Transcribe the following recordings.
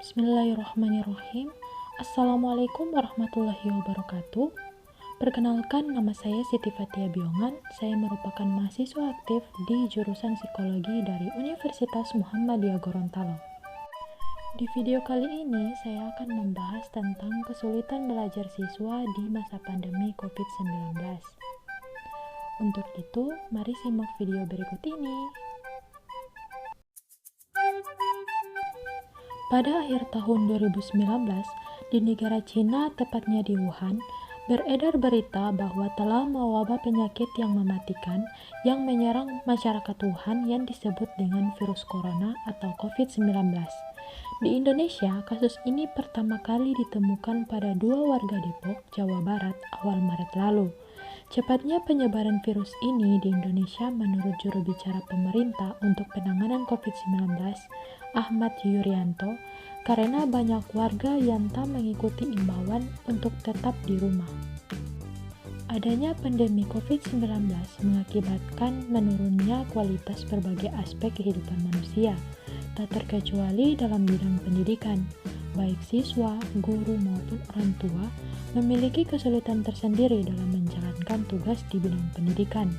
Bismillahirrahmanirrahim. Assalamualaikum warahmatullahi wabarakatuh. Perkenalkan, nama saya Siti Fathia Biongan. Saya merupakan mahasiswa aktif di jurusan psikologi dari Universitas Muhammadiyah Gorontalo. Di video kali ini, saya akan membahas tentang kesulitan belajar siswa di masa pandemi COVID-19. Untuk itu, mari simak video berikut ini. Pada akhir tahun 2019, di negara Cina, tepatnya di Wuhan, beredar berita bahwa telah mewabah penyakit yang mematikan yang menyerang masyarakat Wuhan yang disebut dengan virus corona atau COVID-19. Di Indonesia, kasus ini pertama kali ditemukan pada 2 warga Depok, Jawa Barat, awal Maret lalu. Cepatnya penyebaran virus ini di Indonesia menurut juru bicara pemerintah untuk penanganan COVID-19, Ahmad Yuryanto, karena banyak warga yang tak mengikuti imbauan untuk tetap di rumah. Adanya pandemi COVID-19 mengakibatkan menurunnya kualitas berbagai aspek kehidupan manusia, tak terkecuali dalam bidang pendidikan. Baik siswa, guru maupun orang tua memiliki kesulitan tersendiri dalam menjalankan tugas di bidang pendidikan.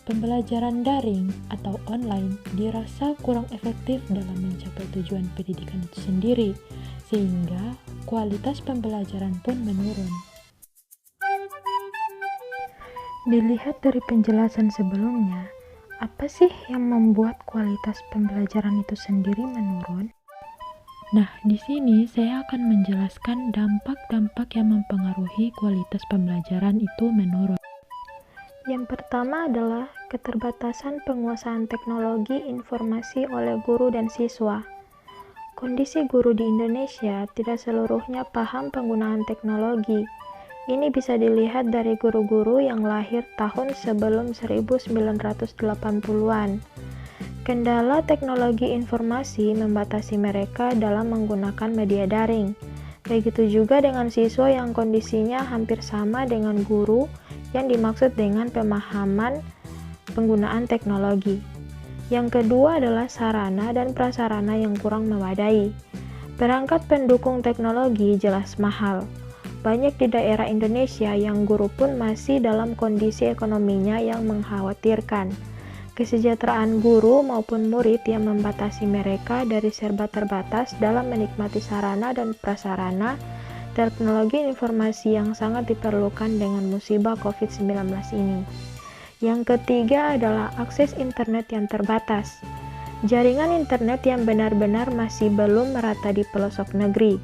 Pembelajaran daring atau online dirasa kurang efektif dalam mencapai tujuan pendidikan itu sendiri, sehingga kualitas pembelajaran pun menurun. Dilihat dari penjelasan sebelumnya, apa sih yang membuat kualitas pembelajaran itu sendiri menurun? Nah, di sini saya akan menjelaskan dampak-dampak yang mempengaruhi kualitas pembelajaran itu menurun. Yang pertama adalah keterbatasan penguasaan teknologi informasi oleh guru dan siswa. Kondisi guru di Indonesia tidak seluruhnya paham penggunaan teknologi. Ini bisa dilihat dari guru-guru yang lahir tahun sebelum 1980-an. Kendala teknologi informasi membatasi mereka dalam menggunakan media daring. Begitu juga dengan siswa yang kondisinya hampir sama dengan guru yang dimaksud dengan pemahaman penggunaan teknologi. Yang kedua adalah sarana dan prasarana yang kurang memadai. Perangkat pendukung teknologi jelas mahal. Banyak di daerah Indonesia yang guru pun masih dalam kondisi ekonominya yang mengkhawatirkan. Kesejahteraan guru maupun murid yang membatasi mereka dari serba terbatas dalam menikmati sarana dan prasarana teknologi informasi yang sangat diperlukan dengan musibah COVID-19 ini. Yang ketiga adalah akses internet yang terbatas. Jaringan internet yang benar-benar masih belum merata di pelosok negeri.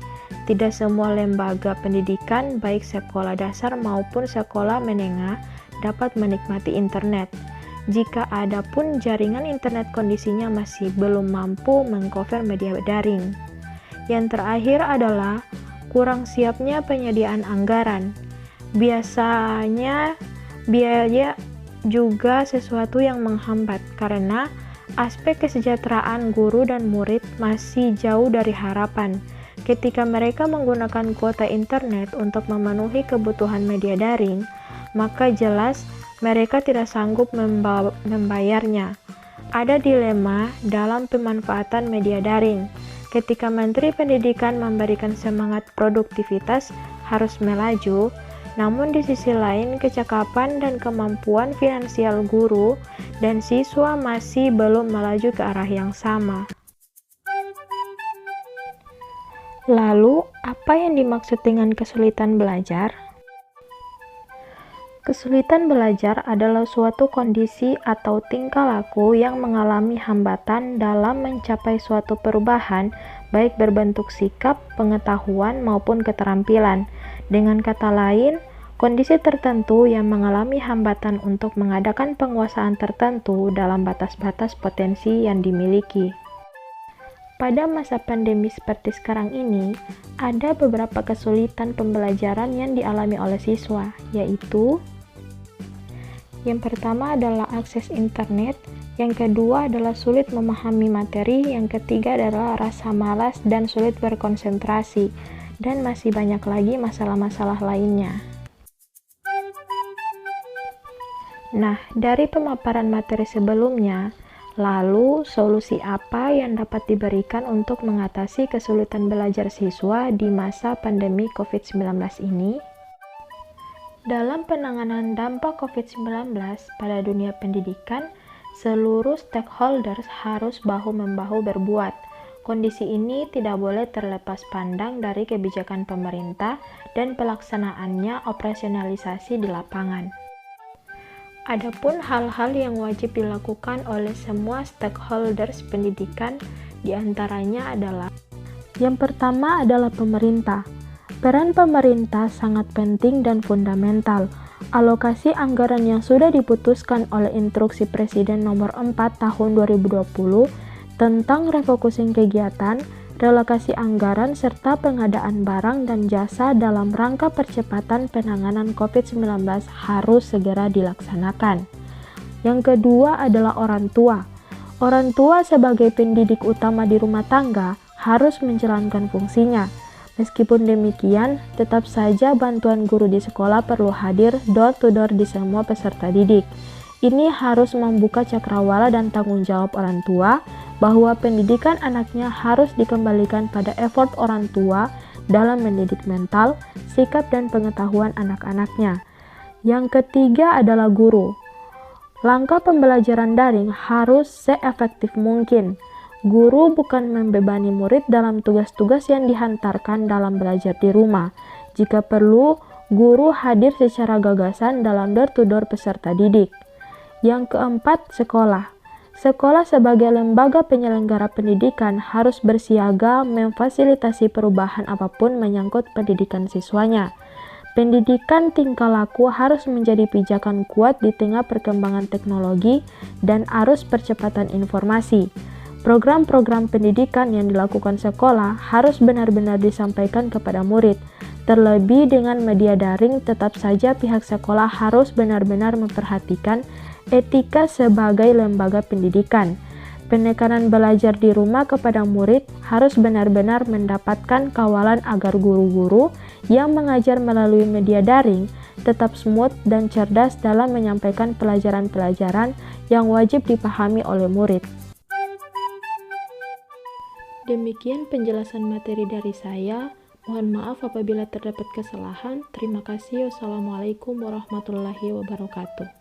Tidak semua lembaga pendidikan, baik sekolah dasar maupun sekolah menengah, dapat menikmati internet. Jika ada pun jaringan internet kondisinya masih belum mampu mengcover media daring. Yang terakhir adalah kurang siapnya penyediaan anggaran. Biasanya biaya juga sesuatu yang menghambat karena aspek kesejahteraan guru dan murid masih jauh dari harapan. Ketika mereka menggunakan kuota internet untuk memenuhi kebutuhan media daring, maka jelas mereka tidak sanggup membayarnya. Ada dilema dalam pemanfaatan media daring. Ketika Menteri Pendidikan memberikan semangat produktivitas harus melaju, namun di sisi lain kecakapan dan kemampuan finansial guru dan siswa masih belum melaju ke arah yang sama. Lalu, apa yang dimaksud dengan kesulitan belajar? Kesulitan belajar adalah suatu kondisi atau tingkah laku yang mengalami hambatan dalam mencapai suatu perubahan, baik berbentuk sikap, pengetahuan, maupun keterampilan. Dengan kata lain, kondisi tertentu yang mengalami hambatan untuk mengadakan penguasaan tertentu dalam batas-batas potensi yang dimiliki. Pada masa pandemi seperti sekarang ini, ada beberapa kesulitan pembelajaran yang dialami oleh siswa, yaitu yang pertama adalah akses internet, yang kedua adalah sulit memahami materi, yang ketiga adalah rasa malas dan sulit berkonsentrasi, dan masih banyak lagi masalah-masalah lainnya. Nah, dari pemaparan materi sebelumnya, Lalu, solusi apa yang dapat diberikan untuk mengatasi kesulitan belajar siswa di masa pandemi COVID-19 ini? Dalam penanganan dampak COVID-19 pada dunia pendidikan, seluruh stakeholders harus bahu-membahu berbuat. Kondisi ini tidak boleh terlepas pandang dari kebijakan pemerintah dan pelaksanaannya operasionalisasi di lapangan. Adapun hal-hal yang wajib dilakukan oleh semua stakeholders pendidikan diantaranya adalah: yang pertama adalah pemerintah. Peran pemerintah sangat penting dan fundamental. Alokasi anggaran yang sudah diputuskan oleh Instruksi Presiden Nomor 4 Tahun 2020 tentang refocusing kegiatan, relokasi anggaran, serta pengadaan barang dan jasa dalam rangka percepatan penanganan COVID-19 harus segera dilaksanakan. Yang kedua adalah orang tua. Orang tua sebagai pendidik utama di rumah tangga harus menjalankan fungsinya. Meskipun demikian, tetap saja bantuan guru di sekolah perlu hadir door-to-door di semua peserta didik. Ini harus membuka cakrawala dan tanggung jawab orang tua bahwa pendidikan anaknya harus dikembalikan pada effort orang tua dalam mendidik mental, sikap, dan pengetahuan anak-anaknya. Yang ketiga adalah guru. Langkah pembelajaran daring harus seefektif mungkin. Guru bukan membebani murid dalam tugas-tugas yang dihantarkan dalam belajar di rumah. Jika perlu, guru hadir secara gagasan dalam door-to-door peserta didik. Yang keempat, sekolah. Sekolah sebagai lembaga penyelenggara pendidikan harus bersiaga memfasilitasi perubahan apapun menyangkut pendidikan siswanya. Pendidikan tingkah laku harus menjadi pijakan kuat di tengah perkembangan teknologi dan arus percepatan informasi. Program-program pendidikan yang dilakukan sekolah harus benar-benar disampaikan kepada murid. Terlebih dengan media daring, tetap saja pihak sekolah harus benar-benar memperhatikan etika sebagai lembaga pendidikan. Penekanan belajar di rumah kepada murid harus benar-benar mendapatkan kawalan agar guru-guru yang mengajar melalui media daring tetap smooth dan cerdas dalam menyampaikan pelajaran-pelajaran yang wajib dipahami oleh murid. Demikian penjelasan materi dari saya. Mohon maaf apabila terdapat kesalahan. Terima kasih. Wassalamualaikum warahmatullahi wabarakatuh.